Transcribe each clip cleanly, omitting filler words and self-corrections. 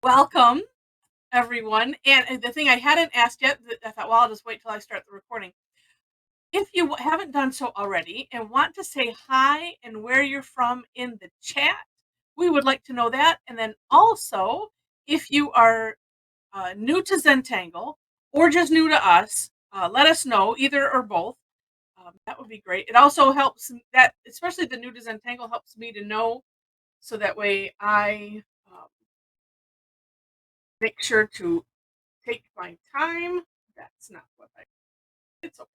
Welcome, everyone. And the thing I hadn't asked yet, I thought, well, I'll just wait till I start the recording. If you haven't done so already and want to say hi and where you're from in the chat, we would like to know that. And then also, if you are new to Zentangle or just new to us, let us know, either or both. That would be great. It also helps that, especially the new to Zentangle, helps me to know so that way I make sure to take my time. That's not what I. It's okay.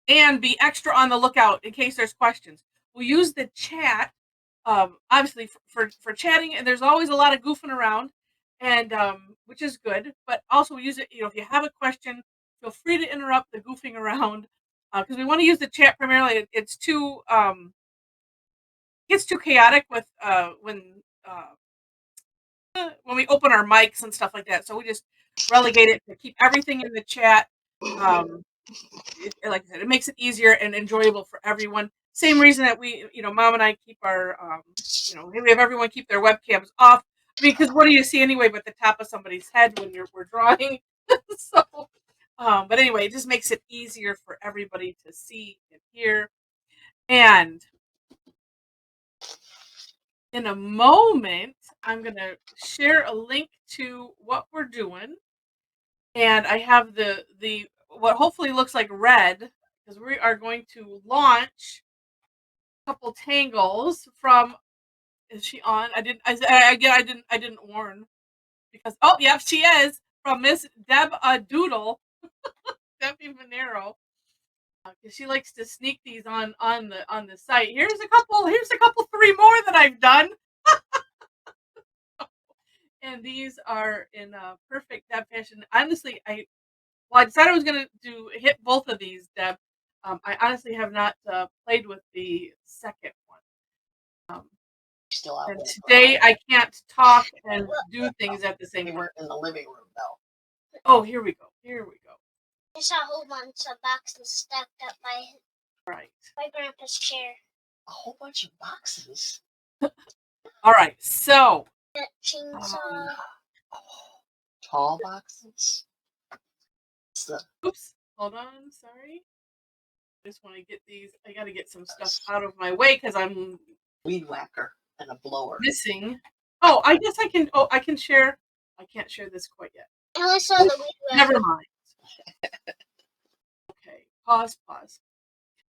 And be extra on the lookout in case there's questions. We'll use the chat, obviously for chatting, and there's always a lot of goofing around, and which is good. But also use it. If you have a question, feel free to interrupt the goofing around because we want to use the chat primarily. It's too chaotic with when we open our mics and stuff like that. So we just relegate it to keep everything in the chat. Like I said, it makes it easier and enjoyable for everyone. Same reason that we, Mom and I keep our, we have everyone keep their webcams off because what do you see anyway but the top of somebody's head when we're drawing? So, but anyway, it just makes it easier for everybody to see and hear. And in a moment, I'm going to share a link to what we're doing. And I have the what hopefully looks like red because we are going to launch a couple tangles from. Is she on? I didn't warn because yeah, she is from Miss Doodle, Debbi Minero. Because she likes to sneak these on the site. Here's a couple, three more that I've done. And these are in perfect Deb fashion. Honestly, I decided I was going to hit both of these, Deb. I honestly have not played with the second one. Still out and today I can't talk and do things at the same time. We weren't in the living room, though. Oh, here we go. I saw a whole bunch of boxes stacked up by my grandpa's chair. A whole bunch of boxes? All right, so. That chainsaw. Tall boxes? Oops, hold on, sorry. I just want to get these. I got to get some stuff out of my way because I'm. Weed whacker and a blower. Missing. Oh, I guess I can. Oh, I can share. I can't share this quite yet. I only saw the weed whacker. Never mind. Okay, pause.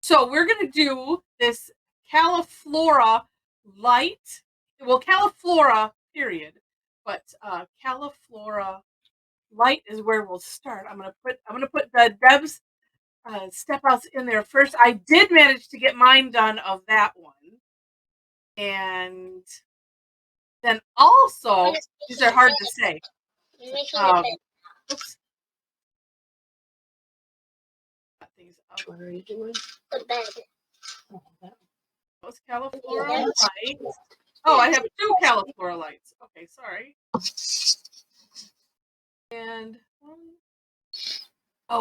So we're going to do this Califlora-Lite. Well, Califlora, period. But Califlora-Lite is where we'll start. I'm gonna put the Deb's step outs in there first. I did manage to get mine done of that one. And then also, these are hard to say. Oops. What are you doing? The bed. Those Califlora-Lite. Oh, I have two Califlora-Lites. Okay, sorry. And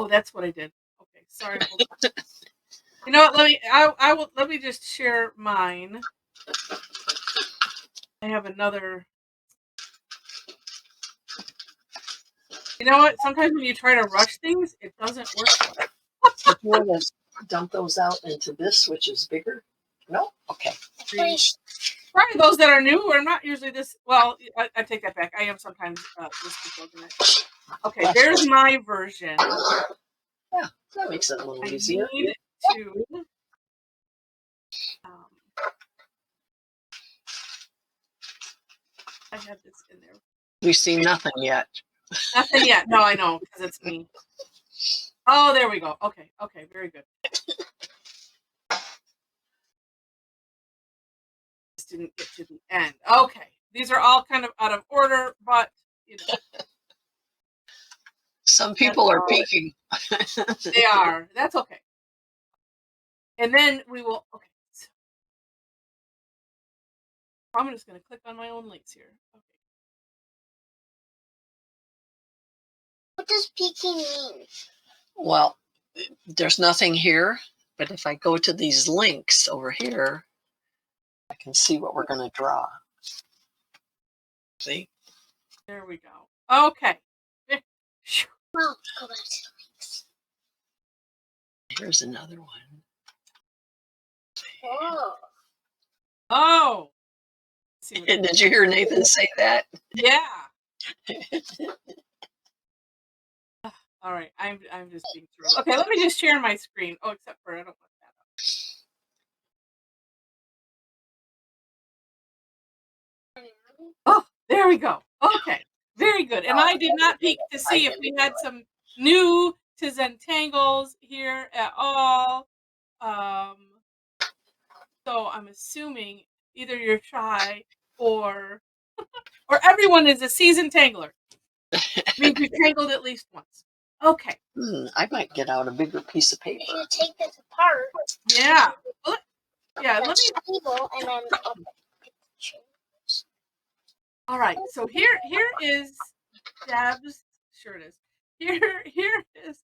that's what I did. Okay, sorry. You know what? Let me just share mine. I have another. You know what? Sometimes when you try to rush things, it doesn't work. Do you want to dump those out into this, which is bigger? No? Okay. Probably those that are new are not usually this. Well, I take that back. I am sometimes this disorganized. Okay, there's my version. Yeah, that makes it a little easier. I need to. I have this in there. We see nothing yet. Nothing yet. No, I know because it's me. Oh, there we go. Okay, very good. Just didn't get to the end. Okay, these are all kind of out of order, but some people are peeking. They are. That's okay. And then we will. Okay. I'm just going to click on my own links here. Okay. What does peeking mean? Well, there's nothing here, but if I go to these links over here, I can see what we're going to draw. See? There we go. Okay. Well, go back to the links. Here's another one. Oh. Oh. Did you hear Nathan say that? Yeah. All right. I'm just being through. Okay, let me just share my screen. Oh, except for I don't want that up. Oh, there we go. Okay. Very good. And I did not peek to see if we had some new to Zentangles here at all. So I'm assuming either you're shy or everyone is a seasoned tangler. Means you've tangled at least once. Okay. I might get out a bigger piece of paper. You take this apart. Yeah. Well, yeah. Let me. Table and then. All right. So here is Deb's. Sure it is. Here is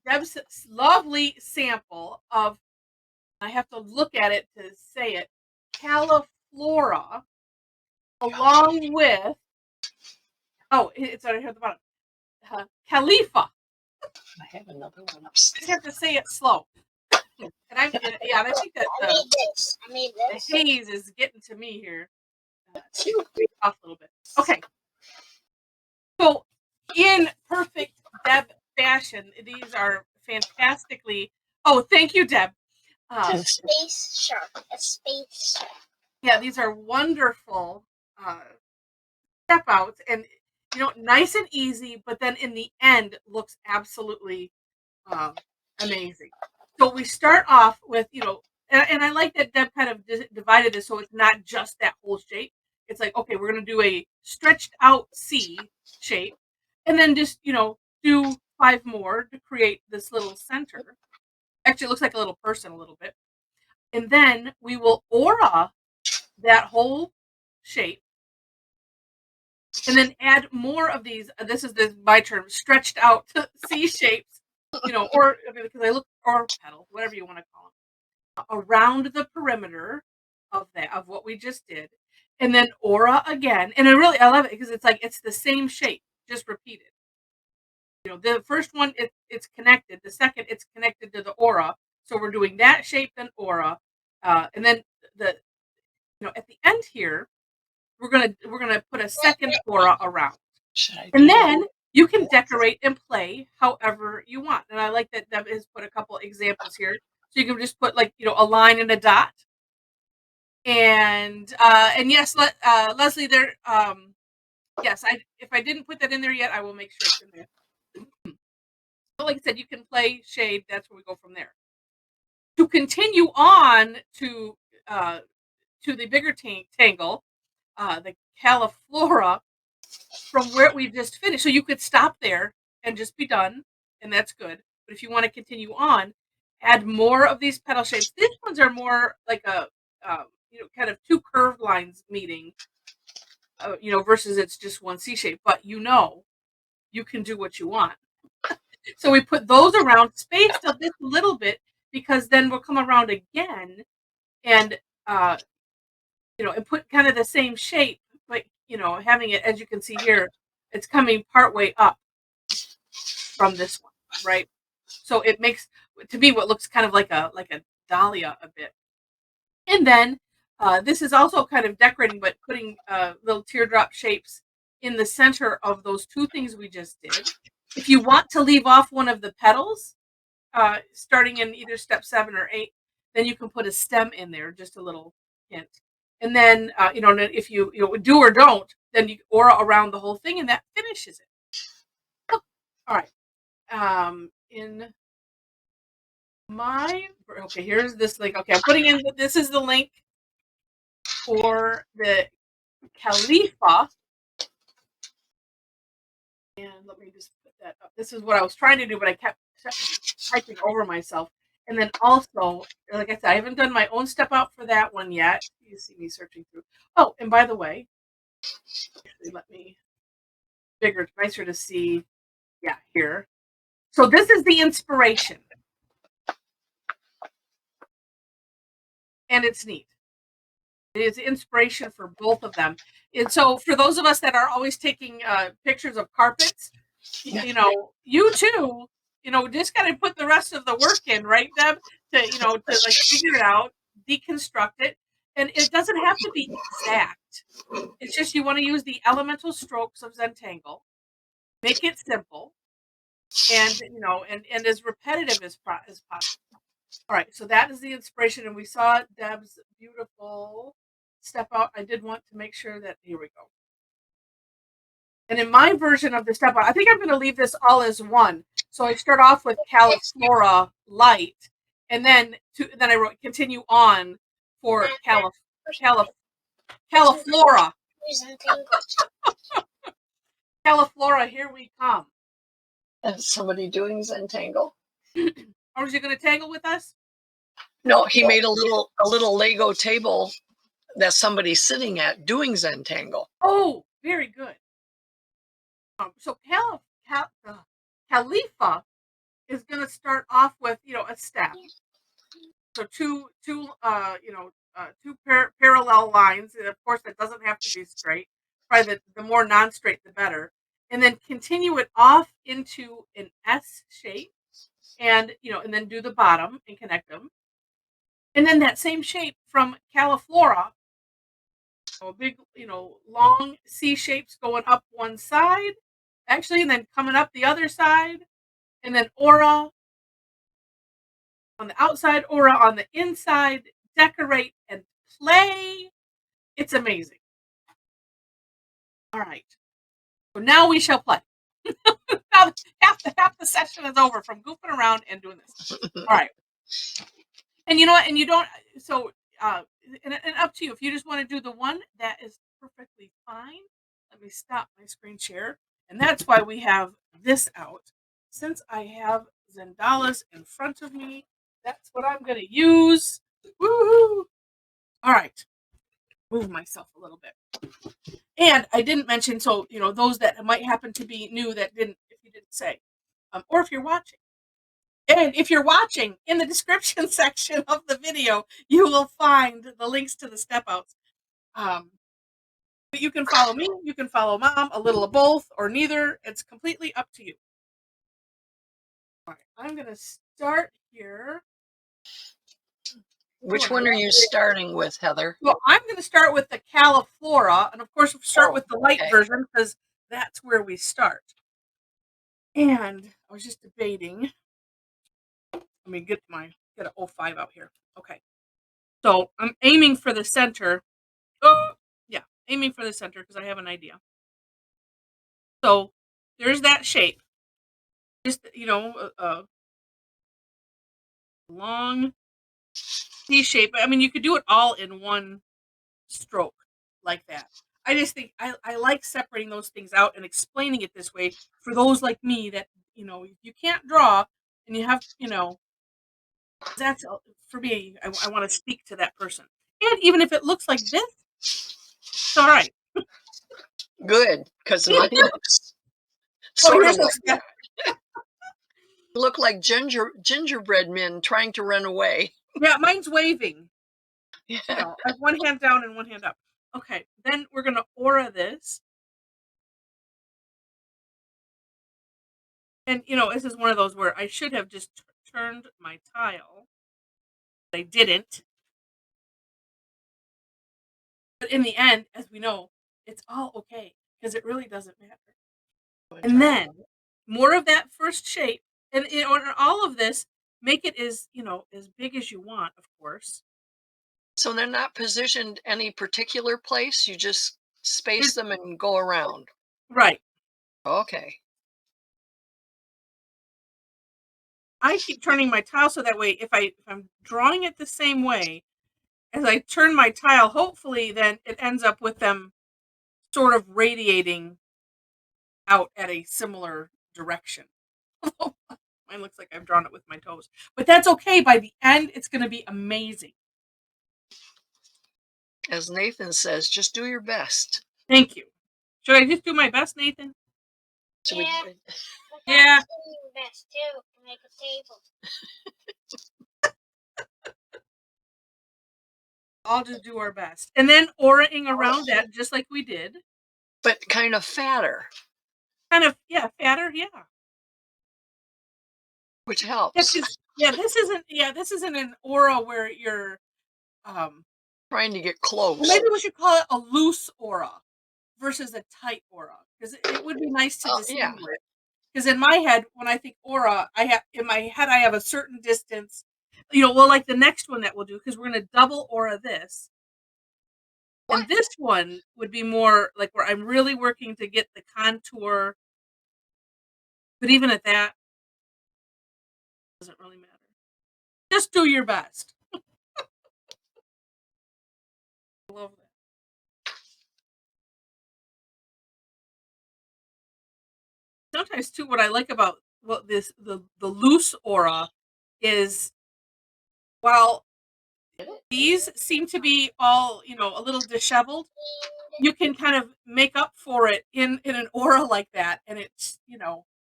Deb's lovely sample of. I have to look at it to say it. Califlora, along with. Oh, it's right here at the bottom. Caleafa. I have another one I upstairs. just have to say it slow. And I think that I made this. the haze is getting to me here. Off a little bit. Okay. So, in perfect Deb fashion, these are fantastically. Oh, thank you, Deb. Space shark. A space shark. Yeah, these are wonderful step outs, and nice and easy. But then in the end, looks absolutely amazing. So we start off with and I like that Deb kind of divided this so it's not just that whole shape. It's like, okay, we're going to do a stretched out C shape and then just, do 5 more to create this little center. Actually, it looks like a little person a little bit. And then we will aura that whole shape and then add more of these. This is my term, stretched out C shapes, or because or petals, whatever you want to call them, around the perimeter of what we just did. And then aura again. And I love it because it's the same shape, just repeated. The first one, it's connected. The second, it's connected to the aura. So we're doing that shape, then aura. And then at the end here, we're gonna put a second aura around. And then you can decorate and play however you want. And I like that Deb has put a couple examples here. So you can just put a line and a dot. And yes, Leslie, there. Yes, if I didn't put that in there yet, I will make sure it's in there. But like I said, you can play shade. That's where we go from there. To continue on to the bigger tangle, the Califlora, from where we just finished. So you could stop there and just be done, and that's good. But if you want to continue on, add more of these petal shapes. These ones are more like a kind of 2 curved lines meeting, versus it's just one C shape. But you can do what you want. So we put those around, spaced a little bit, because then we'll come around again and and put kind of the same shape, but having it, as you can see here, it's coming partway up from this one, right? So it makes, to me, what looks kind of like a dahlia a bit. And then this is also kind of decorating, but putting little teardrop shapes in the center of those 2 things we just did. If you want to leave off one of the petals, starting in either step 7 or 8, then you can put a stem in there, just a little hint. And then, if you do or don't, then you aura around the whole thing, and that finishes it. Oh, all right. Okay, here's this link. Okay, I'm putting in, this is the link for the Caleafa. And let me just put that up. This is what I was trying to do, but I kept typing over myself. And then also, like I said, I haven't done my own step out for that one yet. You see me searching through. Oh, and by the way, actually, let me bigger, nicer to see. Yeah, here. So this is the inspiration. And it's neat. It is inspiration for both of them. And so for those of us that are always taking pictures of carpets, you know, you too, you know, just got to put the rest of the work in, right, Deb? To, you know, to like figure it out, deconstruct it. And it doesn't have to be exact. It's just you want to use the elemental strokes of Zentangle, make it simple, and you know, and as repetitive as possible. All right, so that is the inspiration, and we saw Deb's beautiful step out. I did want to make sure that here we go. And in my version of the step out, I think I'm going to leave this all as one. So I start off with Califlora-Lite, and then I wrote continue on for Califlora. Califlora, here we come. And somebody doing Zentangle. Or is you going to tangle with us? No, he made a little Lego table that somebody's sitting at doing Zentangle. Oh, very good. So Caleafa is going to start off with, you know, a step. So two parallel lines, and of course that doesn't have to be straight. Probably the more non-straight, the better. And then continue it off into an S shape, and you know, and then do the bottom and connect them. And then that same shape from Califlora, a big, you know, long C shapes going up one side, actually, and then coming up the other side, and then aura on the outside, aura on the inside, decorate and play. It's amazing. All right. So now we shall play. Now half the session is over from goofing around and doing this. All right. And you know what? And you don't, so, and up to you. If you just want to do the one, that is perfectly fine. Let me stop my screen share. And that's why we have this out. Since I have Zendalas in front of me, that's what I'm going to use. Woohoo! All right. Move myself a little bit. And I didn't mention, so, you know, those that might happen to be new that didn't, if you didn't say, or if you're watching. And if you're watching, in the description section of the video, you will find the links to the step outs. But you can follow me, you can follow Mom, a little of both, or neither. It's completely up to you. All right, I'm going to start here. Which one are you starting with, Heather? Well, I'm going to start with the Califlora, and of course, we'll start with the light version because that's where we start. And I was just debating. Let me get a 05 out here. Okay. So I'm aiming for the center. Oh, yeah, aiming for the center because I have an idea. So there's that shape. Just, you know, a long C shape. I mean, you could do it all in one stroke like that. I just think I like separating those things out and explaining it this way for those like me that, you know, you can't draw and you have, you know, that's for me. I want to speak to that person. And even if it looks like this, it's all right. Good, because mine looks sort of like that. Look like gingerbread men trying to run away. Yeah, mine's waving. Yeah. You know, I have one hand down and one hand up. Okay, then we're gonna aura this. And you know, this is one of those where I should have just turned my tile. But I didn't. But in the end, as we know, it's all okay because it really doesn't matter. And then more of that first shape, and you know, all of this, make it as, you know, as big as you want, of course. So they're not positioned any particular place. You just space them and go around. Right. Okay. I keep turning my tile so that way if I'm drawing it the same way as I turn my tile, hopefully then it ends up with them sort of radiating out at a similar direction. Mine looks like I've drawn it with my toes. But that's okay. By the end, it's going to be amazing. As Nathan says, just do your best. Thank you. Should I just do my best, Nathan? Yeah. Yeah. Best too, to make a table. I'll just do our best. And then auraing around that just like we did. But kind of fatter. Kind of, yeah, fatter, yeah. Which helps. This isn't an aura where you're trying to get close. Well, maybe we should call it a loose aura versus a tight aura, because it would be nice to distinguish. Because in my head, when I think aura, I have a certain distance. Well, like the next one that we'll do, because we're going to double aura this. What? And this one would be more like where I'm really working to get the contour. But even at that, it doesn't really matter. Just do your best. I love that. Sometimes too, what I like about the loose aura is, while these seem to be all a little disheveled, you can kind of make up for it in an aura like that, and it's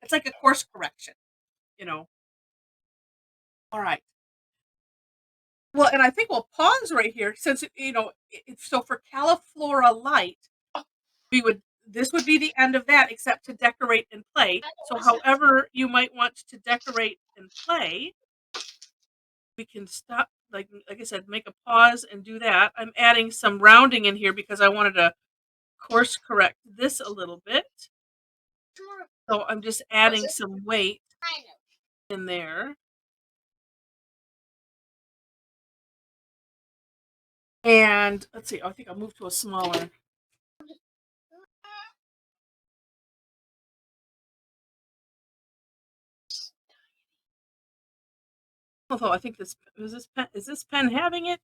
it's like a course correction. All right. Well, and I think we'll pause right here, since so for Califlora-Lite, this would be the end of that, except to decorate and play. So however you might want to decorate and play, we can stop, like I said, make a pause and do that. I'm adding some rounding in here because I wanted to course correct this a little bit. So I'm just adding some weight in there. And let's see, I think I'll move to a smaller. Although I think is this pen having it?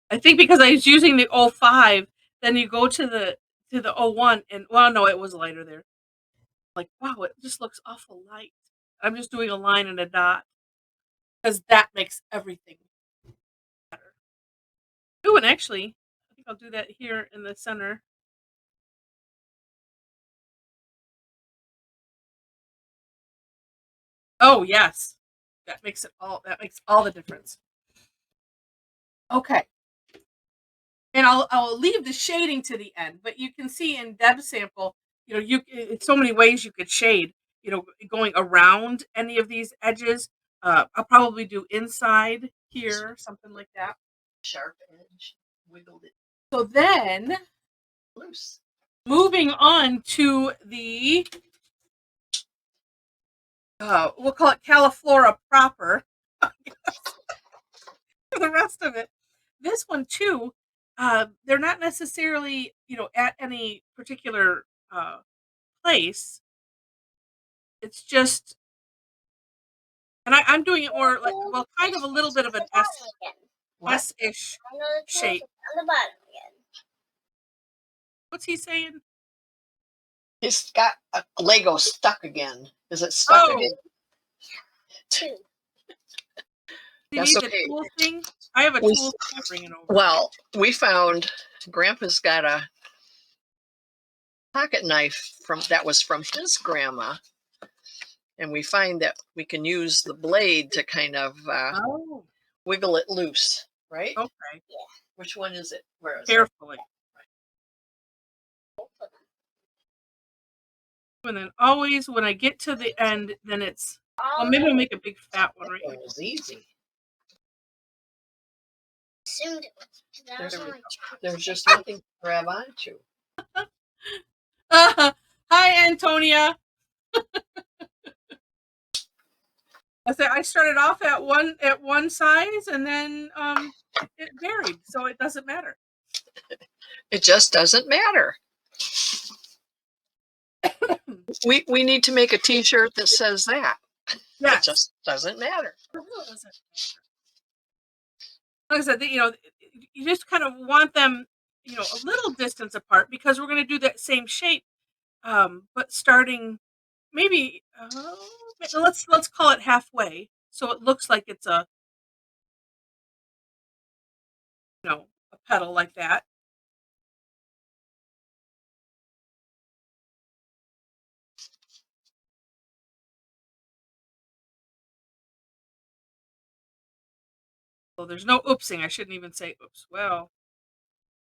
I think because I was using the 05, then you go to the 01, and well, no, it was lighter there. Like, wow, it just looks awful light. I'm just doing a line and a dot because that makes everything better. Ooh, and actually, I think I'll do that here in the center. Oh yes, that makes all the difference. Okay. And I'll leave the shading to the end, but you can see in Deb's sample, it's so many ways you could shade, going around any of these edges. I'll probably do inside here, something like that. Sharp edge, wiggled it. So then, loose. Moving on to the, we'll call it Califlora proper. For the rest of it. This one too, they're not necessarily, at any particular place. It's just, and I'm doing it more like, well, kind of a little bit of an S-ish shape. On the bottom again. What's he saying? He's got a Lego stuck again. Is it stuck again? Two. That's okay. The tool thing? I have a tool bringing over. Well, we found Grandpa's got a pocket knife that was from his grandma, and we find that we can use the blade to kind of wiggle it loose, right? Okay. Yeah. Which one is it? Where is Carefully. And then always when I get to the end, then it's, well, maybe I'll make a big fat one right here. It was easy. There's just nothing to grab onto. Hi, Antonia. I started off at one size, and then it varied, so it doesn't matter. It just doesn't matter. we need to make a T-shirt that says that. Yes. It just doesn't matter. Like I said, you just kind of want them, a little distance apart, because we're going to do that same shape, but starting maybe let's call it halfway, so it looks like it's a a petal like that. So there's no oopsing. I shouldn't even say oops. Well,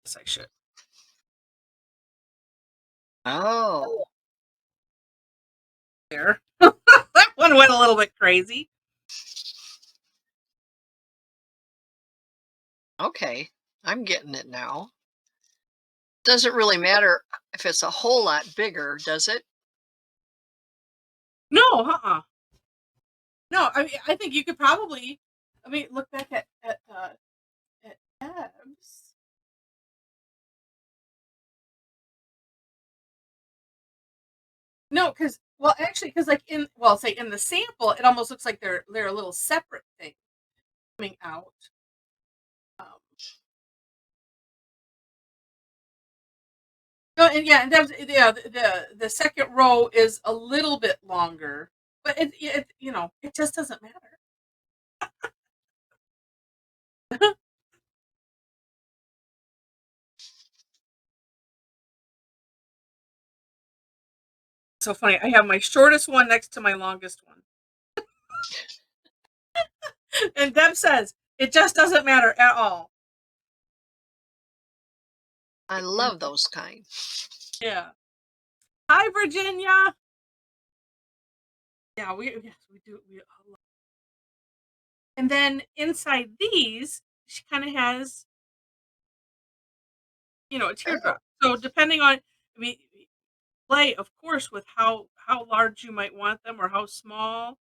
yes, I should. Oh, There. That one went a little bit crazy. okay. I'm getting it now. Doesn't really matter if it's a whole lot bigger, does it? No, no. I mean, I think you could probably. I mean, look back at Deb's. No, because like say in the sample, it almost looks like they're a little separate thing coming out. Um, no, and yeah, and the second row is a little bit longer, but it just doesn't matter. So funny. I have my shortest one next to my longest one, and Deb says it just doesn't matter at all. I love those kind. Yeah. Hi, Virginia. Yeah, we do. And then inside these, she kind of has, a teardrop. So depending on, I mean, play, of course, with how large you might want them or how small.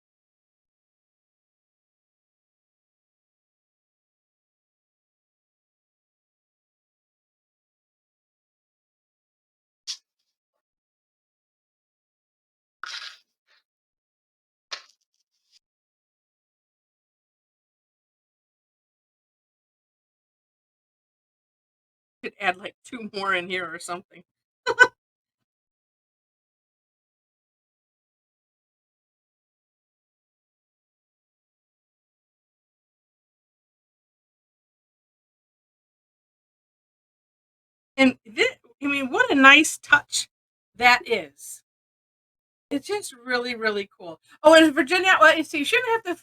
Could add like 2 more in here or something. And I mean, what a nice touch that is. It's just really, really cool. Oh, and Virginia, well, so you shouldn't have to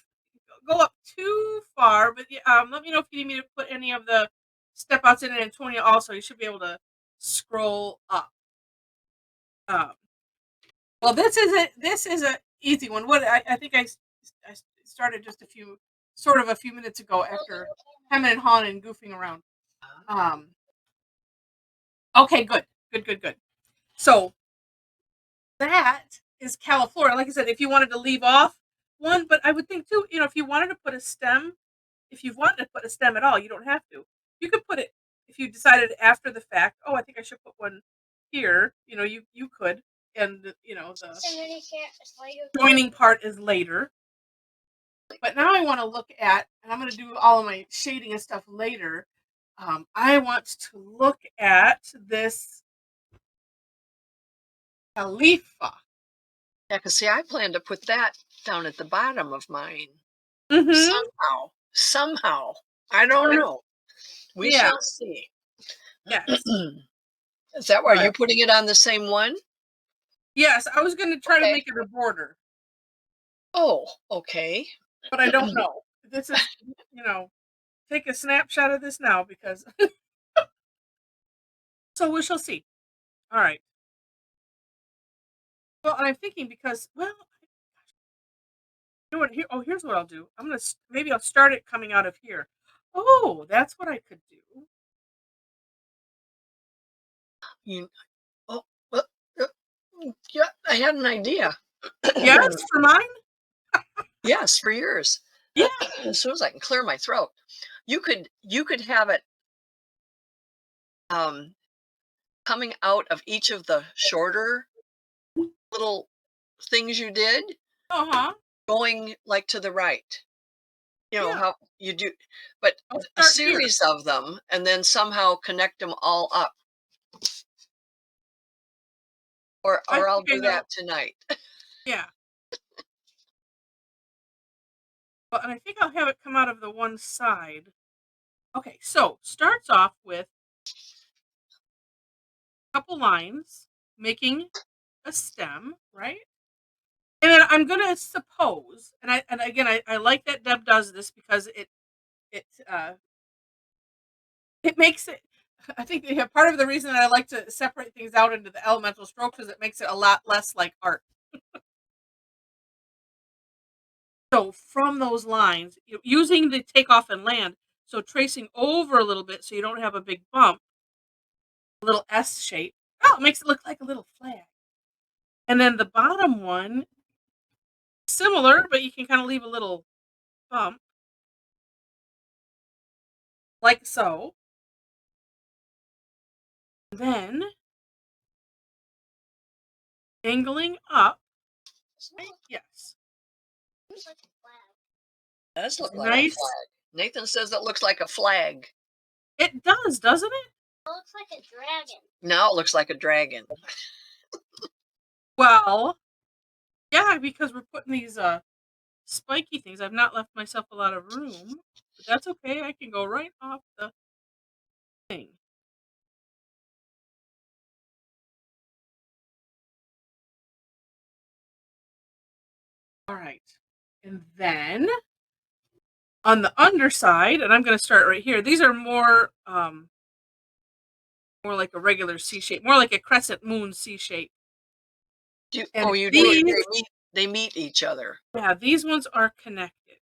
go up too far, but let me know if you need me to put any of the step outs in. And Antonia also, you should be able to scroll up. Well, this is a easy one. What I think I started just a few minutes ago after hemming and hawing and goofing around. Okay, good. So that is Califlora. Like I said, if you wanted to leave off one, but I would think too, if you wanted to put a stem, if you wanted to put a stem at all, you don't have to. You could put it if you decided after the fact. Oh, I think I should put one here. You could, and the joining part is later. But now I want to look at, and I'm going to do all of my shading and stuff later. I want to look at this Caleafa. Yeah, because see, I plan to put that down at the bottom of mine. Mm-hmm. Somehow. I don't know. We shall see. Yes. Is that why you're putting it on the same one? Yes, I was going to try to make it a border. Oh, okay. But I don't know. This is, take a snapshot of this now because. So we shall see. All right. Well, and I'm thinking because, well, you know what? Here's what I'll do. Maybe I'll start it coming out of here. Oh, that's what I could do. Yeah, I had an idea. Yes, for mine? Yes, for yours. Yeah. As soon as I can clear my throat. You could have it coming out of each of the shorter little things you did, going like to the right. How you do, but a series of them, and then somehow connect them all up. Or I'll do that tonight. Yeah. Well, and I think I'll have it come out of the one side. Okay, so starts off with a couple lines, making a stem, right? And then I'm gonna suppose, and again I like that Deb does this because it makes it. I think part of the reason that I like to separate things out into the elemental strokes is it makes it a lot less like art. So from those lines, using the takeoff and land, so tracing over a little bit so you don't have a big bump, a little S shape. Oh, it makes it look like a little flag. And then the bottom one, similar, but you can kind of leave a little bump, like so. Then angling up. Yes. Looks like a flag. Does look like a flag. Nathan says it looks like a flag. It does, doesn't it? It looks like a dragon. Now it looks like a dragon. Well, yeah, because we're putting these spiky things. I've not left myself a lot of room, but that's okay. I can go right off the thing. All right. And then on the underside, and I'm going to start right here. These are more like a regular C shape, more like a crescent moon C shape. They meet each other. Yeah, these ones are connected.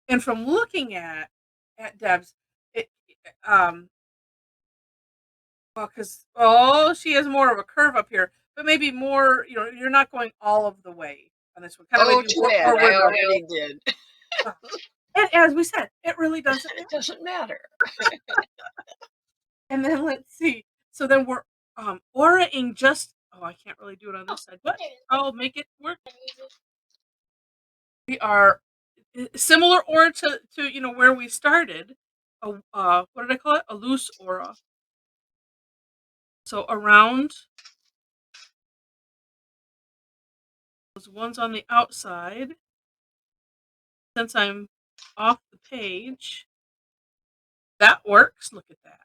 And from looking at Deb's, well, because she has more of a curve up here, but maybe more. You're not going all of the way on this one. Kind of too bad. I already did. And as we said, it really doesn't. It doesn't matter. And then let's see. So then we're aura-ing just. Oh, I can't really do it on this side, but I'll make it work. We are similar aura to where we started. What did I call it? A loose aura. So around those ones on the outside. Since I'm off the page, that works. Look at that.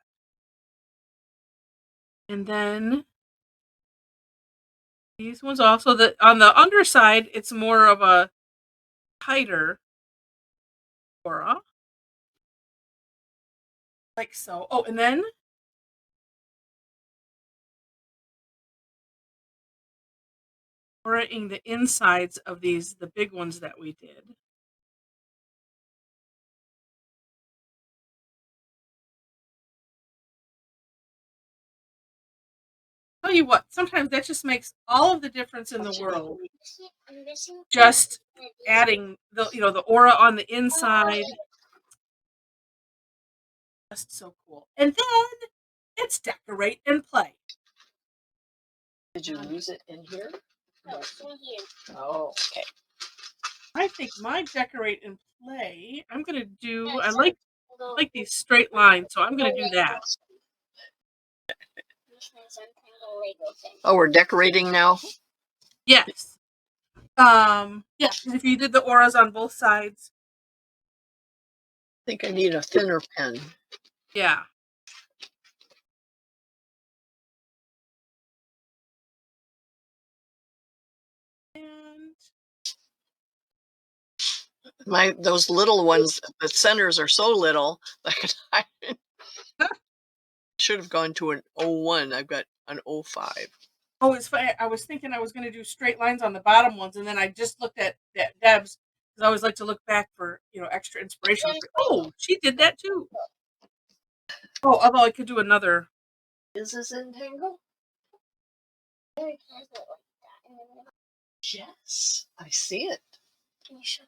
And then these ones also. On the underside, it's more of a tighter aura. Like so. Oh, and then aura-ing the insides of these, the big ones that we did. Tell you what, sometimes that just makes all of the difference in the world. Just adding the aura on the inside. Just so cool. And then it's decorate and play. Did you lose it in here? No, it's in here. Oh, okay. I think my decorate and play, I'm gonna do. I like these straight lines, so I'm gonna do that. Oh, we're decorating now? Yes. Yeah, if you did the auras on both sides. I think I need a thinner pen. Yeah. And those little ones, the centers are so little that I should have gone to an 01. I've got an 05. Oh, it's funny. I was thinking I was going to do straight lines on the bottom ones, and then I just looked at Deb's because I always like to look back for extra inspiration. Like, oh, she did that too. Oh, although I could do another. Is this Zentangle? Yes, I see it. Can you show?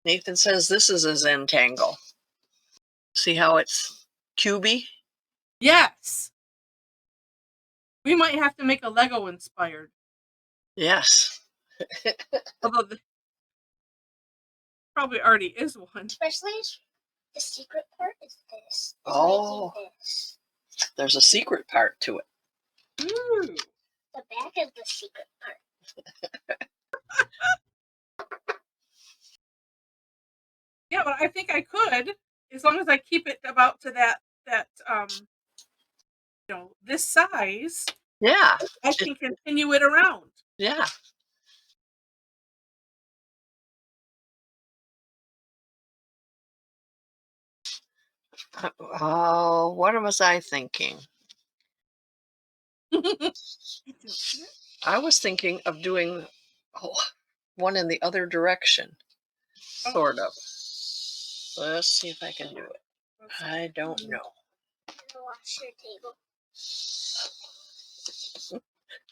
Nathan says this is a Zentangle. See how it's cubey? Yes. We might have to make a Lego inspired. Yes. Although probably already is one. Especially the secret part is this. Oh. This. There's a secret part to it. Ooh. The back is the secret part. Yeah, but I think I could, as long as I keep it about to that this size. Yeah. I can continue it around. Yeah. Oh, what was I thinking? I was thinking of doing one in the other direction, sort of. Let's see if I can do it. I don't know. Wash your table.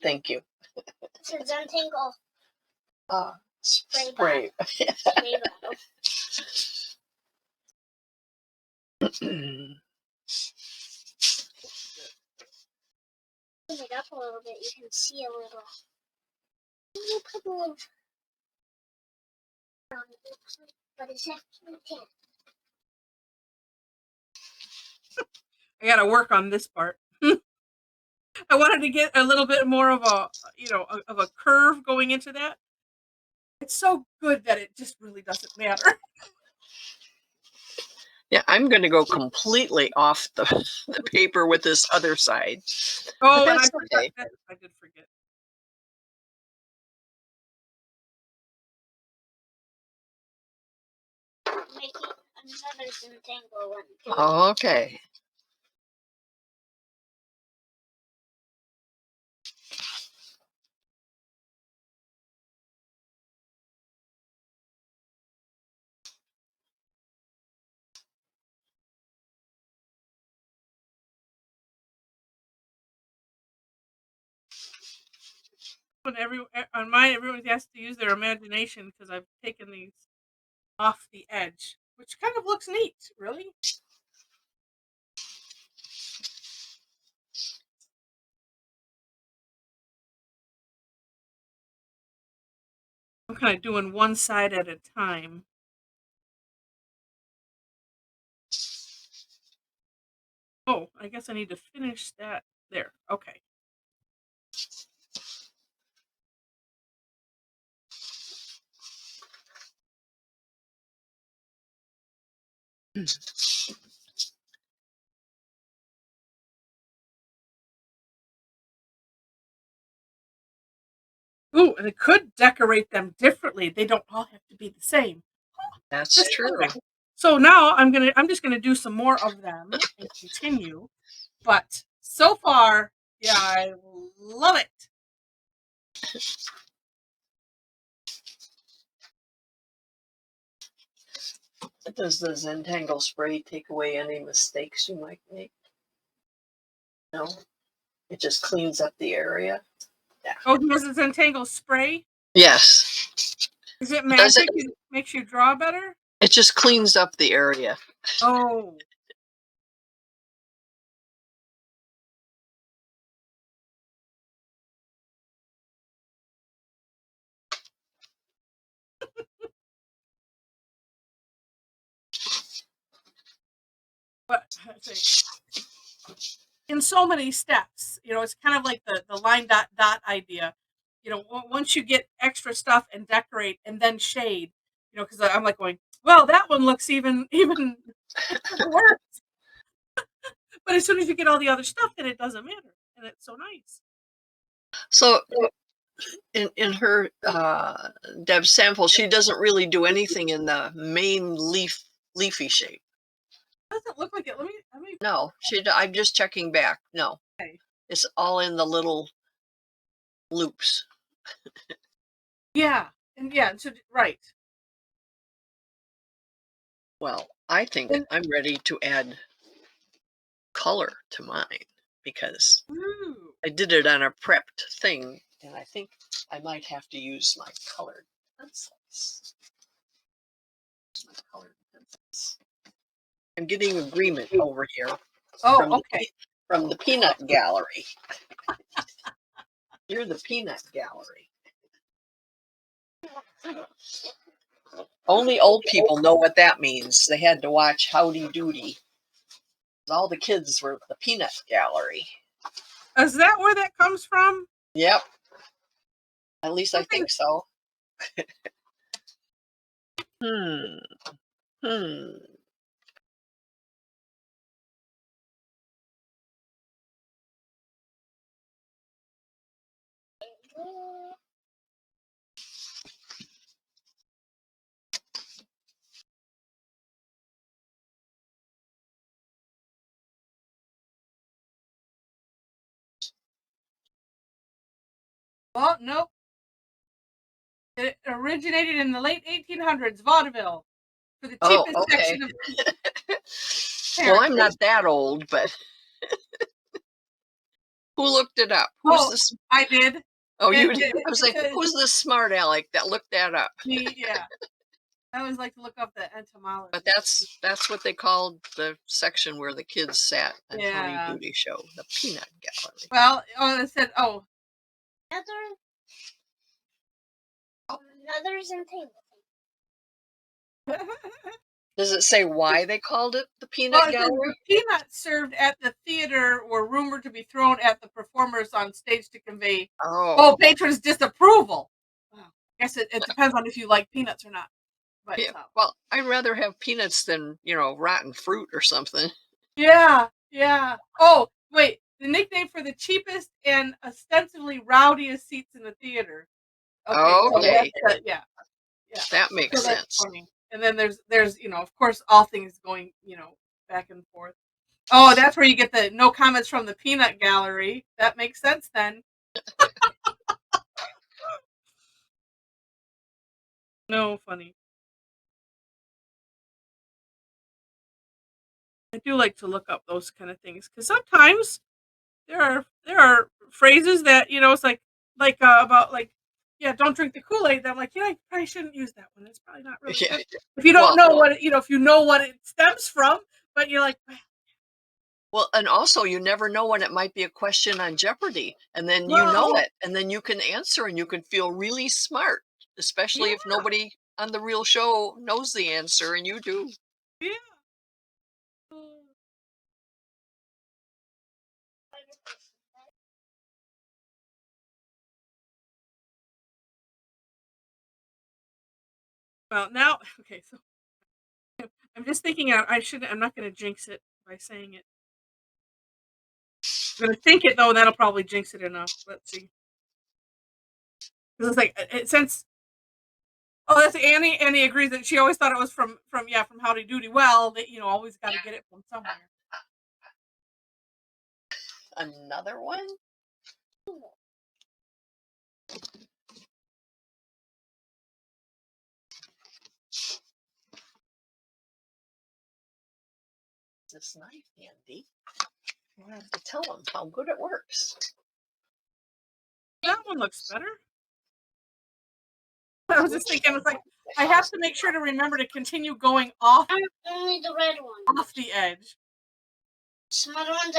Thank you. It's a Zentangle Spray. spray bottle. Move it up a little bit, you can see a little. You put a little on it, but it's actually tan. I gotta work on this part. I wanted to get a little bit more of a, of a curve going into that. It's so good that it just really doesn't matter. Yeah, I'm going to go completely off the paper with this other side. Oh, and I forgot that. I did forget. Making another Zentangle one too. Okay. On mine, everyone has to use their imagination because I've taken these off the edge, which kind of looks neat, really. I'm kind of doing one side at a time. Oh, I guess I need to finish that there. Okay. Ooh, and it could decorate them differently. They don't all have to be the same. That's true. Okay. So now I'm just gonna do some more of them and continue. But so far, yeah, I love it. Does the Zentangle spray take away any mistakes you might make? No, it just cleans up the area. Yeah. Oh, does the Zentangle spray? Yes. Is it magic? It makes you draw better? It just cleans up the area. Oh. But in so many steps, it's kind of like the line dot dot idea. Once you get extra stuff and decorate and then shade, because I'm like going, well, that one looks even worse. But as soon as you get all the other stuff, then it doesn't matter, and it's so nice. So in her Deb's sample, she doesn't really do anything in the main leafy shape. Doesn't look like it. Let me. No, I'm just checking back. No, okay. It's all in the little loops. Yeah, and so right. Well, I think I'm ready to add color to mine because I did it on a prepped thing, and I think I might have to use my colored pencils. I'm getting agreement over here. Oh, okay. From the peanut gallery. You're the peanut gallery. Only old people know what that means. They had to watch Howdy Doody. All the kids were the peanut gallery. Is that where that comes from? Yep. At least I think so. Oh, nope. It originated in the late 1800s, vaudeville, for the Oh, cheapest okay. section of Well, I'm not that old, but who looked it up? Who's Oh, this? I did. Oh, you It did. I was it like, says who's this smart aleck that looked that up? me, yeah. I always like to look up the But etymology. that's what they called the section where the kids sat on Howdy Yeah. Doody Show, the peanut gallery. Well, it said, Another Zentangle. Does it say why they called it the peanut well, it says gallery? the peanuts served at the theater were rumored to be thrown at the performers on stage to convey patrons' disapproval. Well, I guess it depends on if you like peanuts or not. But Yeah. Well, I'd rather have peanuts than, rotten fruit or something. yeah. Oh, wait. The nickname for the cheapest and ostensibly rowdiest seats in the theater. Okay. Yeah. That makes So that's sense. funny. And then there's of course all things going back and forth. Oh, that's where you get the no comments from the peanut gallery. That makes sense then. No, funny. I do like to look up those kind of things because sometimes there are phrases that it's like about like don't drink the Kool-Aid. I'm like I probably shouldn't use that one. It's probably not really good. If you don't know what if you know what it stems from, but you're like. Well, and also you never know when it might be a question on Jeopardy, and then you know it, and then you can answer, and you can feel really smart, especially if nobody on the real show knows the answer, and you do. Yeah. Well, now, okay, so I'm just thinking I'm not going to jinx it by saying it. I'm going to think it, though, and that'll probably jinx it enough. Let's see. Because it's like, since, that's Annie. Annie agrees that she always thought it was from Howdy Doody. Well, that, always got to get it from somewhere. Another one? This knife handy. We'll have to tell them how good it works. That one looks better. I was just thinking, it's like, I have to make sure to remember to continue going off. Only the red one. Off the edge. Some other ones,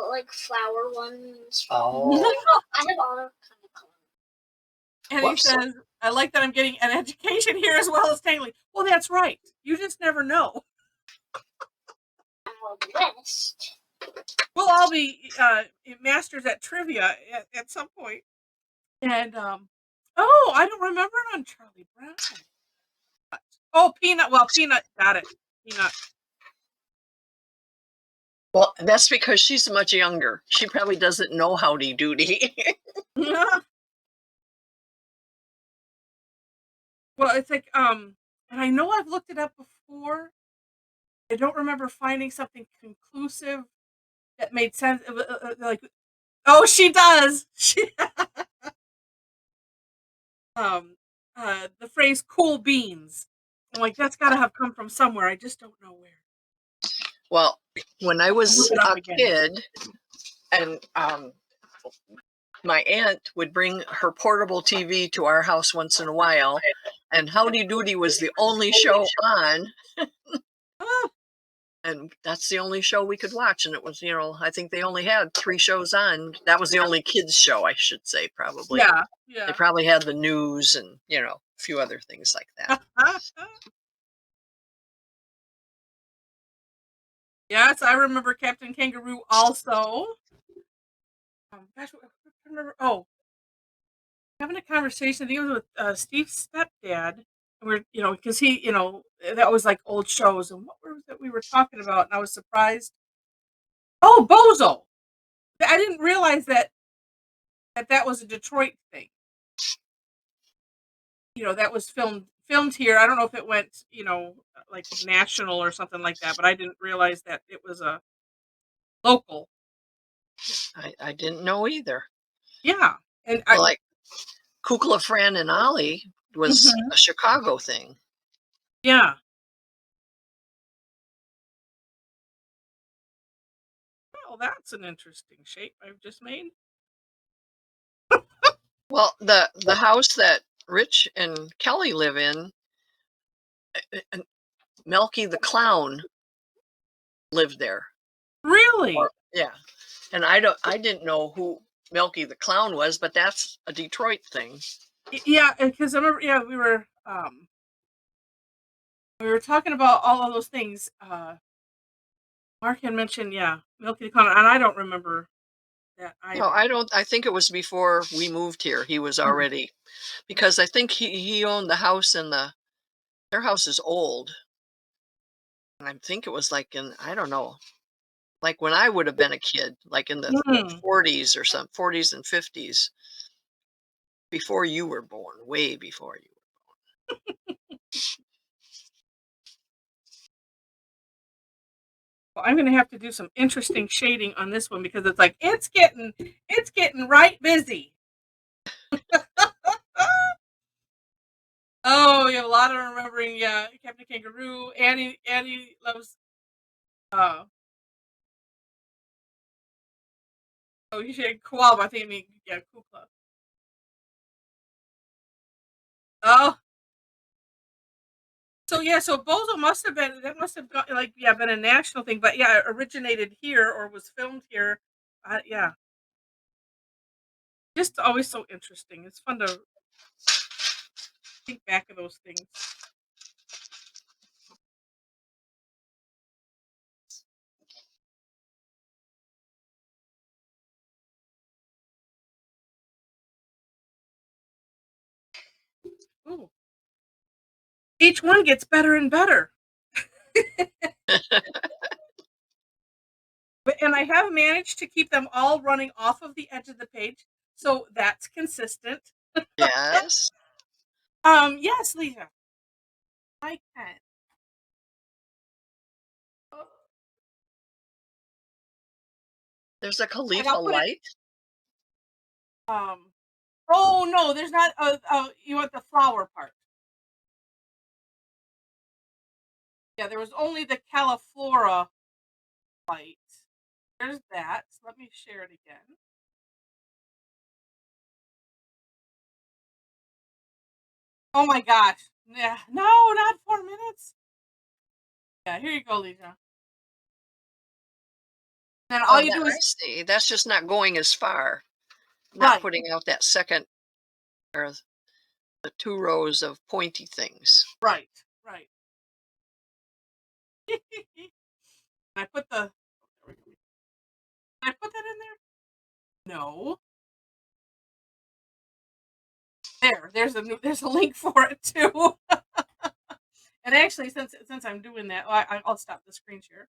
like flower ones. Oh. I have all kind of colors. And he says, I like that I'm getting an education here as well as tangling. Well, that's right. You just never know. We'll all be masters at trivia at some point. And, I don't remember it on Charlie Brown. Oh, Peanut. Well, Peanut. Got it. Peanut. Well, that's because she's much younger. She probably doesn't know Howdy Doody. Well, it's like, and I know I've looked it up before. I don't remember finding something conclusive that made sense. Like, oh, she does. The phrase "cool beans." I'm like, that's got to have come from somewhere. I just don't know where. Well, when I was a kid, and my aunt would bring her portable TV to our house once in a while, and Howdy Doody was the only show on. And that's the only show we could watch. And it was, I think they only had 3 shows on. That was the only kids show, I should say, probably. Yeah. They probably had the news and, a few other things like that. Yes, I remember Captain Kangaroo also. Gosh, I remember. Oh, having a conversation. I think it was with Steve's stepdad. And we're, because he, that was like old shows. And what was it we were talking about? And I was surprised. Oh, Bozo. I didn't realize that was a Detroit thing. That was filmed here. I don't know if it went, like national or something like that, but I didn't realize that it was a local. I didn't know either. Yeah. And Well, like Kukla, Fran, and Ollie was Mhm. a Chicago thing. Yeah. Oh, that's an interesting shape I've just made. Well, the house that Rich and Kelly live in, Melky the Clown lived there. Really? Yeah. And I didn't know who Melky the Clown was, but that's a Detroit thing. Yeah, because I remember, yeah, we were talking about all of those things. Mark had mentioned, yeah, Milky the Clown, and I don't remember that No, either. I think it was before we moved here. He was already, because I think he owned the house their house is old. And I think it was like I don't know, like when I would have been a kid, like in the Mm. 40s or some 40s and 50s, before you were born, way before you. Well, I'm gonna have to do some interesting shading on this one because it's like it's getting right busy. Oh, you have a lot of remembering. Yeah, Captain Kangaroo. Annie loves. Uh, oh, you said koala. I think I mean yeah, Kukla. Oh, so yeah, so Bozo must have been got, like yeah been a national thing, but yeah, it originated here or was filmed here. Yeah, just always so interesting. It's fun to think back of those things. Ooh. Each one gets better and better. And I have managed to keep them all running off of the edge of the page, so that's consistent. Yes. Yes, Lisa. I can. There's a And I'll put it. Califlora-Lite. Oh no, there's not. You want the flower part? Yeah, there was only the Califlora-Lite. There's that. Let me share it again. Oh my gosh. Yeah. No, not 4 minutes. Yeah, here you go, Lisa. Then all Oh, you that do I is see. That's just not going as far. Not right, putting out that second or the 2 rows of pointy things. right, right. I put the. Did I put that in there? No. There's a link for it too. And actually, since I'm doing that, I'll stop the screen share.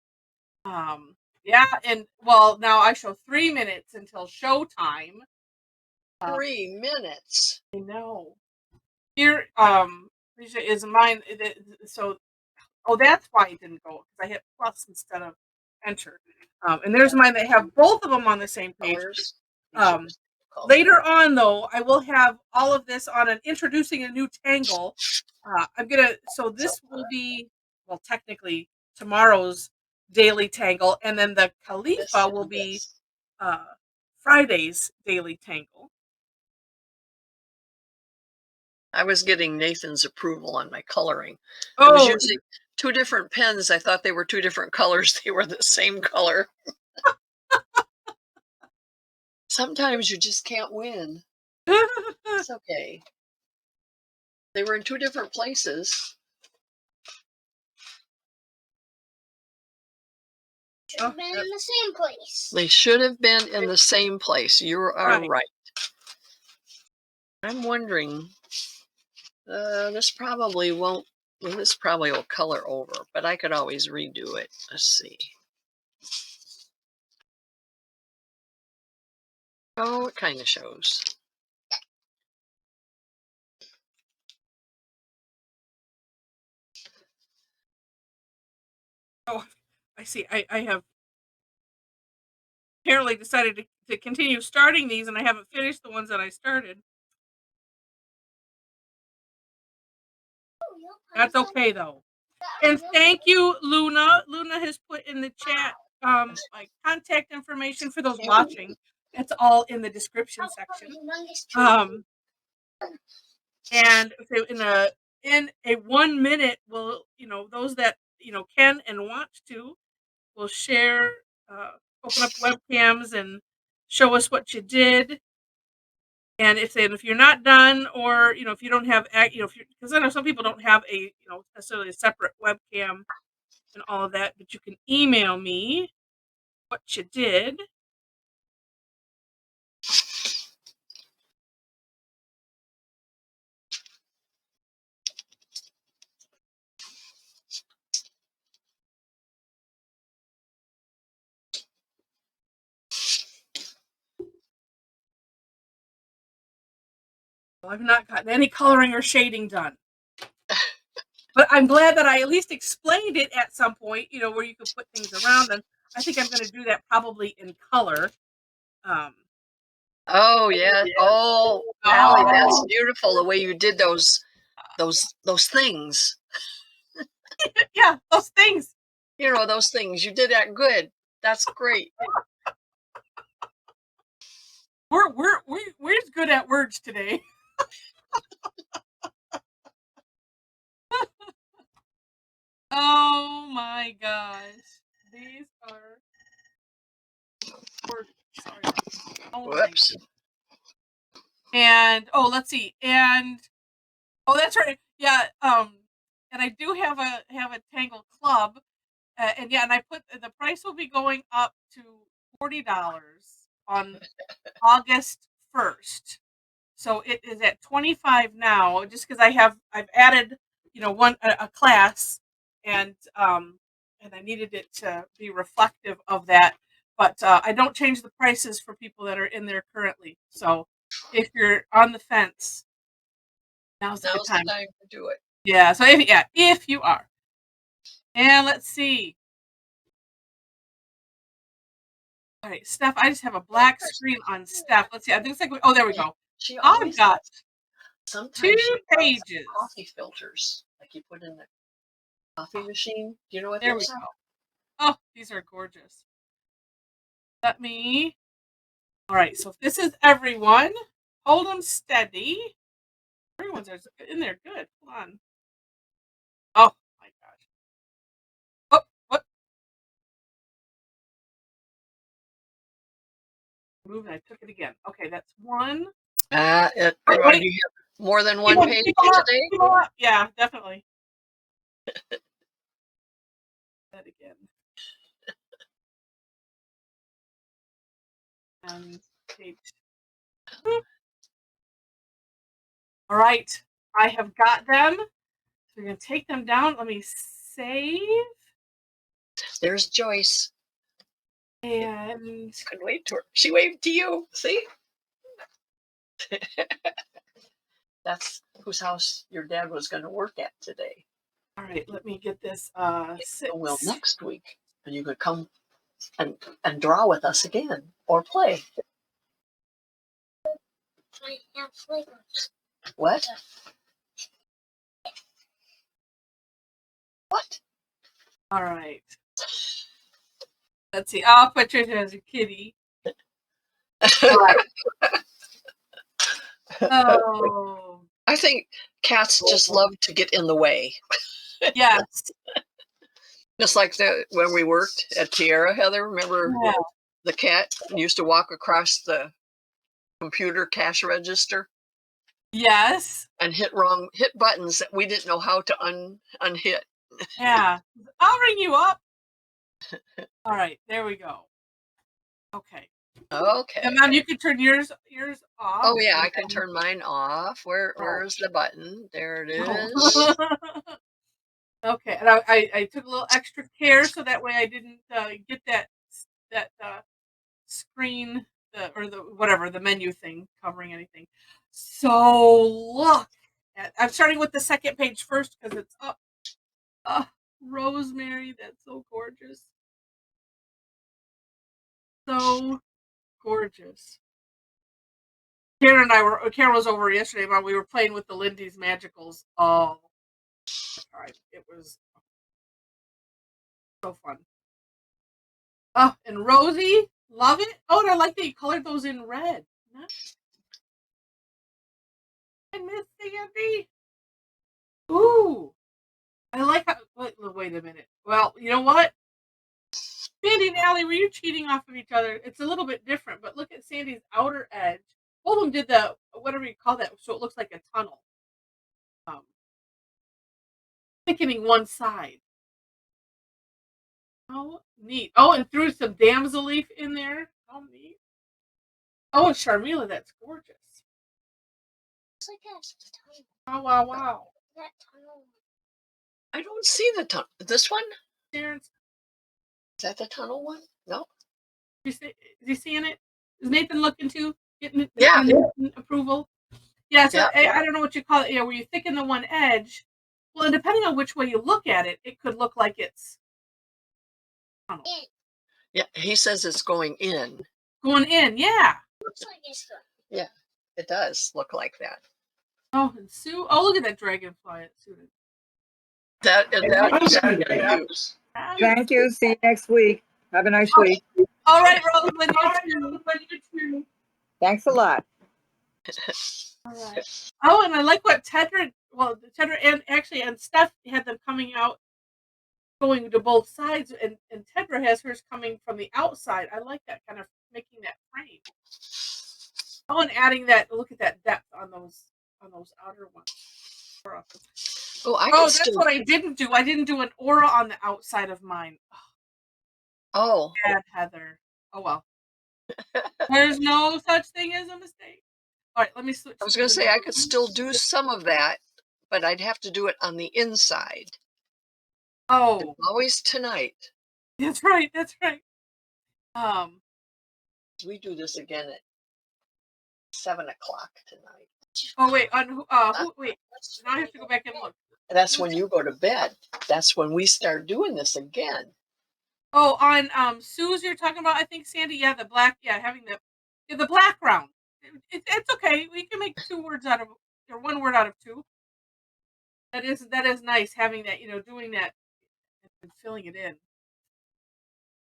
Yeah, and well, now I show 3 minutes until showtime. 3 minutes. I know. Here, Risha, is mine. So, oh, that's why it didn't go because I hit plus instead of enter. And there's mine that have both of them on the same page. Colors. These are Um, the colors. Later on, though, I will have all of this on an introducing a new tangle. So this will be, well, technically tomorrow's daily tangle, and then the This Caleafa will and be this. Friday's daily tangle. I was getting Nathan's approval on my coloring. I was Oh, using 2 different pens. I thought they were 2 different colors. They were the same color. Sometimes you just can't win. It's okay. They were in 2 different places. Should have been in the same place. They should have been in the same place. You are right. right. I'm wondering, this probably won't, well, this probably will color over, but I could always redo it. Let's see. Oh, it kind of shows. Oh, I see. I have apparently decided to to continue starting these, and I haven't finished the ones that I started. That's okay though. And thank you, Luna. Luna has put in the chat like contact information for those watching. It's all in the description section. And in a 1 minute, we'll, those that can and want to will share, open up webcams and show us what you did. And if you're not done, or if you don't have, because I know some people don't have a necessarily a separate webcam and all of that, but you can email me what you did. Well, I've not gotten any coloring or shading done. But I'm glad that I at least explained it at some point, where you could put things around. And I think I'm going to do that probably in color. Oh yeah. Oh, Allie, that's beautiful the way you did those things. Yeah, those things. Those things. You did that good. That's great. We're good at words today. Oh my gosh. These are sorry. Oh, whoops. And let's see. And that's right. Yeah, and I do have a Tangle club. And yeah, and I put the price will be going up to $40 on August 1st. So it is at $25 now, just because I've added a class, and I needed it to be reflective of that. But I don't change the prices for people that are in there currently. So if you're on the fence, now's the time to do it. Yeah. So if you are, and let's see. All right, Steph. I just have a black screen on Steph. Let's see. I think it's like there we go. I've got sometimes 2 pages. Coffee filters, like you put in the coffee machine. Do you know what There we go. Oh, these are gorgeous. All right, so if this is everyone, hold them steady. Everyone's in there. Good. Hold on. Oh my gosh. Oh, what? Move, and I took it again. Okay, that's one. You have more than one page today? Yeah, definitely. That again. And page. All right, I have got them. So we're going to take them down. Let me save. There's Joyce. And couldn't wait to her. She waved to you. See? That's whose house your dad was going to work at today. All right, let me get this. Well, next week, and you could come and draw with us again or play. I have flavors. What? What? All right. Let's see. I'll put you as a kitty. Right. Oh. I think cats just love to get in the way. Yes. Just like when we worked at Tierra, Heather, remember the cat used to walk across the computer cash register? Yes. And hit buttons that we didn't know how to unhit. Yeah. I'll ring you up. All right, there we go. Okay. Okay. And Mom, you can turn yours off. Oh yeah, I can turn mine off. Where's the button? There it is. Okay, and I took a little extra care so that way I didn't get that screen or the menu thing covering anything. So look, I'm starting with the second page first because it's up. Rosemary, that's so gorgeous. So gorgeous. Karen was over yesterday, but we were playing with the Lindy's Magicals all the time. It was so fun. Oh, and Rosie, love it. Oh, and I like that you colored those in red. Nice. I miss Sandy. Ooh. I like how, wait a minute. Well, you know what? Sandy and Allie, were you cheating off of each other? It's a little bit different, but look at Sandy's outer edge. Both of them did the, whatever you call that, so it looks like a tunnel. Thickening one side. Oh, neat. Oh, and threw some damsel leaf in there. Oh, neat. Oh, and Sharmila, that's gorgeous. It's like a Wow, tunnel. wow, wow. That tunnel. I don't see the tunnel. This one? Terrence, Is that the tunnel one? No. is he seeing it? Is Nathan looking too? Getting it? Yeah. Approval? Yeah, so Yeah. I don't know what you call it. Yeah, where you thicken the one edge. Well, and depending on which way you look at it, it could look like it's tunnel. Yeah, he says it's going in. Going in, yeah. Looks like it's going. Yeah, it does look like that. Oh, and Sue. Oh, look at that dragonfly at Sue. Thank you. See you next week. Have a nice week. All right, Rosamund. You too. Thanks a lot. All right. Oh, and I like what Tedra and Steph had them coming out, going to both sides, and Tedra has hers coming from the outside. I like that, kind of making that frame. Oh, and adding that. Look at that depth on those outer ones. Oh, that's what I didn't do. I didn't do an aura on the outside of mine. Oh. Bad, Heather. Oh well. There's no such thing as a mistake. All right, let me switch. I was going to say I could still do some of that, but I'd have to do it on the inside. Oh. It's always tonight. That's right. That's right. We do this again at 7 o'clock tonight. Oh wait, wait. Now I have to go back and look. That's when you go to bed. That's when we start doing this again. Oh, on Sue's you're talking about, I think, Sandy. Yeah, the black. Yeah, having the black round. It's okay. We can make 2 words out of, or 1 word out of 2. That is nice, having that, doing that and filling it in.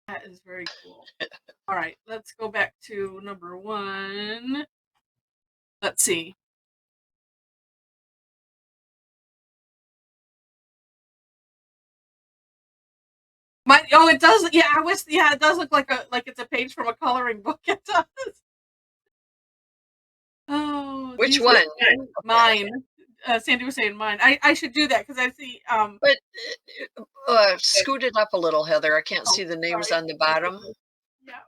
That is very cool. All right, let's go back to number 1. Let's see. It does. Yeah, it does look like it's a page from a coloring book. It does. Oh, which one? Mine. Sandy was saying mine. I should do that because I see. But scoot it up a little, Heather. I can't see the names on the bottom. Yeah.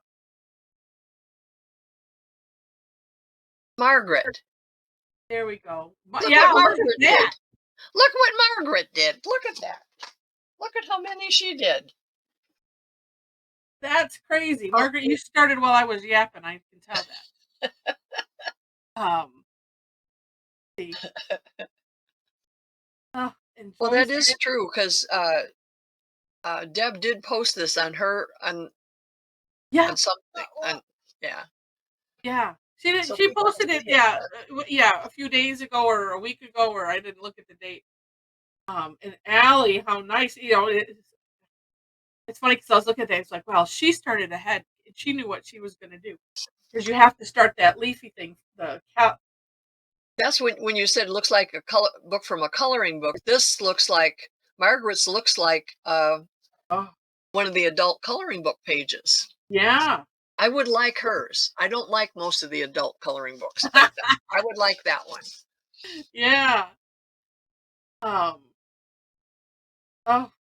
Margaret. There we go. Look what Margaret did. Look what Margaret did. Look at that. Look at how many she did. That's crazy. Margaret, you started while I was yapping. I can tell that. See. Well, that is true because Deb did post this on something. Yeah. She did. She posted it. Yeah, a few days ago or a week ago, or I didn't look at the date. And Allie, how nice. It's funny because I was looking at that. It's like, well, she started ahead. And she knew what she was going to do, because you have to start that leafy thing. That's when you said it looks like a book from a coloring book. This looks like Margaret's. Looks like one of the adult coloring book pages. Yeah, I would like hers. I don't like most of the adult coloring books. I would like that one. Yeah. Oh,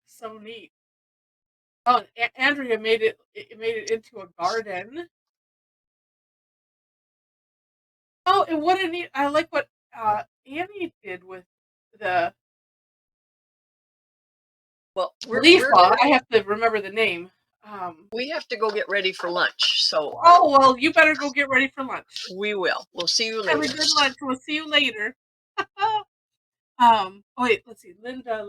so neat. Oh, Andrea made it into a garden. Oh, and what a neat! I like what Annie did with the. Well, I have to remember the name. We have to go get ready for lunch. So. Oh well, you better go get ready for lunch. We will. We'll see you later. Have a good lunch. We'll see you later. Wait, let's see. Linda.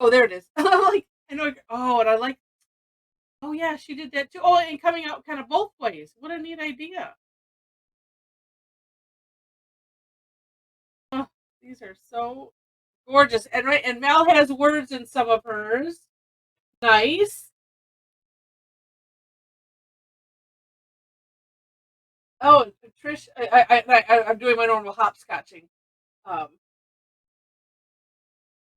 Oh, there it is. I know. Oh, and I like. Oh yeah, she did that too. Oh, and coming out kind of both ways. What a neat idea. Oh, these are so gorgeous. And right, and Mel has words in some of hers. Nice. Oh, and Patricia, I'm doing my normal hopscotching.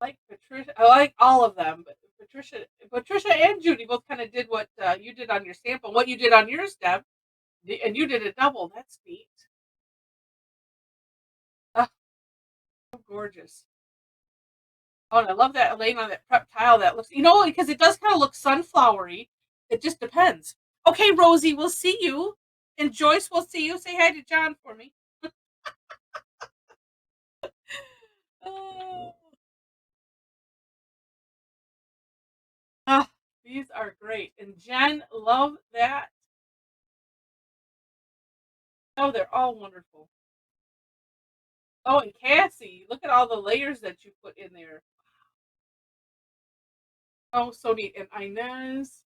Like Patricia, I like all of them, but Patricia and Judy both kind of did what you did on your sample, what you did on yours, Deb, and you did a double. That's neat. Oh, so gorgeous. Oh, and I love that laying on that prep tile. That looks, because it does kind of look sunflowery. It just depends. Okay, Rosie, we'll see you. And Joyce, we'll see you. Say hi to John for me. Oh. Ah, these are great. And Jen, love that. Oh, they're all wonderful. Oh, and Cassie, look at all the layers that you put in there. Oh, so neat. And Inez,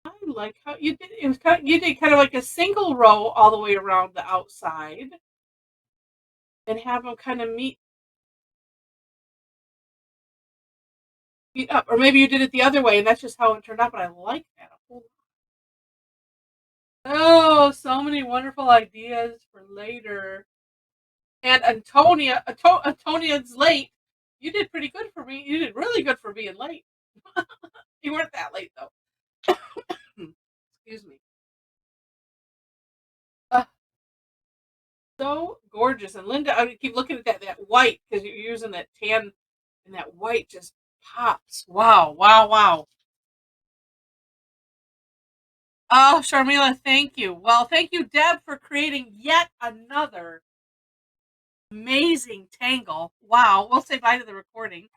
I like how you did. It was you did kind of like a single row all the way around the outside, and have them kind of meet up, or maybe you did it the other way, and that's just how it turned out. But I like that a whole lot. Oh, so many wonderful ideas for later. And Antonia's late. You did pretty good for me. You did really good for being late. You weren't that late though. Excuse me. So gorgeous. And Linda, I keep looking at that white because you're using that tan, and that white just pops. Wow, wow, wow. Oh, Sharmila, thank you. Well, thank you, Deb, for creating yet another amazing tangle. Wow. We'll say bye to the recording.